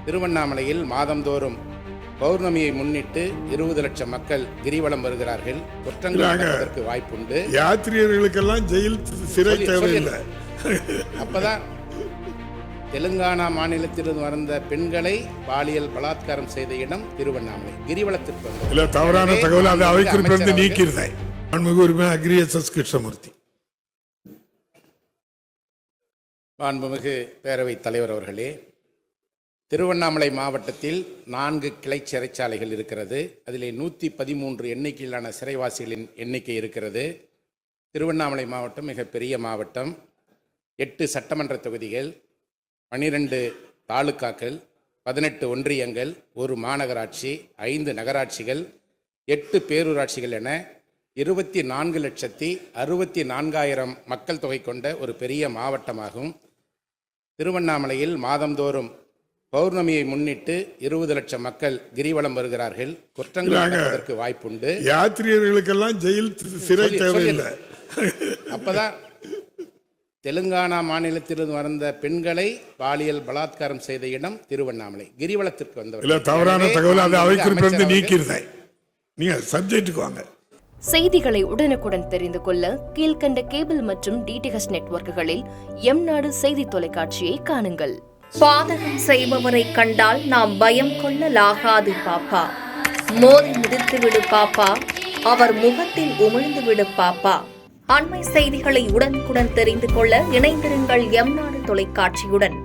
திருவண்ணாமலையில் மாதந்தோறும் பௌர்ணமியை முன்னிட்டு 20 லட்சம் மக்கள் கிரிவலம் வருகிறார்கள். குற்றங்கள் நடப்பதற்கு வாய்ப்புண்டு. யாத்ரீகர்களுக்கெல்லாம் ஜெயில் சிறை தேவையில்லை. அப்பதான் தெலுங்கானா மாநிலத்திலிருந்து வந்த பெண்களை பாலியல் பலாத்காரம் செய்த இடம் திருவண்ணாமலை. கிரிவலத்திற்கு வந்த தவறான தகவல் அதை அவை குறிப்பிலிருந்து நீக்கிறேன். உரிமை அக்ரி எஸ் கிருஷ்ணமூர்த்தி. மாண்புமிகு பேரவைத் தலைவர் அவர்களே, திருவண்ணாமலை மாவட்டத்தில் 4 கிளை சிறைச்சாலைகள் இருக்கிறது. அதிலே 113 எண்ணிக்கையிலான சிறைவாசிகளின் எண்ணிக்கை இருக்கிறது. திருவண்ணாமலை மாவட்டம் மிகப்பெரிய மாவட்டம். 8 சட்டமன்ற தொகுதிகள், 12 தாலுக்காக்கள், 18 ஒன்றியங்கள், 1 மாநகராட்சி, 5 நகராட்சிகள், 8 பேரூராட்சிகள் என 24,64,000 மக்கள் தொகை கொண்ட ஒரு பெரிய மாவட்டமாகும். திருவண்ணாமலையில் மாதந்தோறும் பௌர்ணமியை முன்னிட்டு 20 லட்சம் மக்கள் கிரிவலம் வருகிறார்கள். குற்றங்கள் நடப்பதற்கு வாய்ப்புண்டு. யாத்ரீகர்களுக்கெல்லாம் ஜெயில் சிறை தேவையில்லை. அப்பதான் தெலுங்கானா மாநிலத்திலிருந்து வந்த பெண்களை பாலியல் பலாத்காரம் செய்த இடம் திருவண்ணாமலை. கிரிவலத்திற்கு வந்தவர். தவறான தகவல் அதை அவை குறிப்பிலிருந்து நீக்கிறேன். நீங்க சப்ஜெக்ட்டுக்கு வாங்க. செய்திகளை உடனுக்குடன் தெரிந்து கொள்ள கீழ்கண்ட கேபிள் மற்றும் டிடிஎச் நெட்வொர்க்குகளில் எம்நாடு செய்தி தொலைக்காட்சியை காணுங்கள். பாதகம் செய்பவரை கண்டால் நாம் பயம் கொள்ளலாகாது பாப்பா. மோதி மிதித்துவிடு பாப்பா, அவர் முகத்தில் உமிழ்ந்துவிடு பாப்பா. அண்மை செய்திகளை உடனுக்குடன் தெரிந்து கொள்ள இணைந்திருங்கள் எம்நாடு தொலைக்காட்சியுடன்.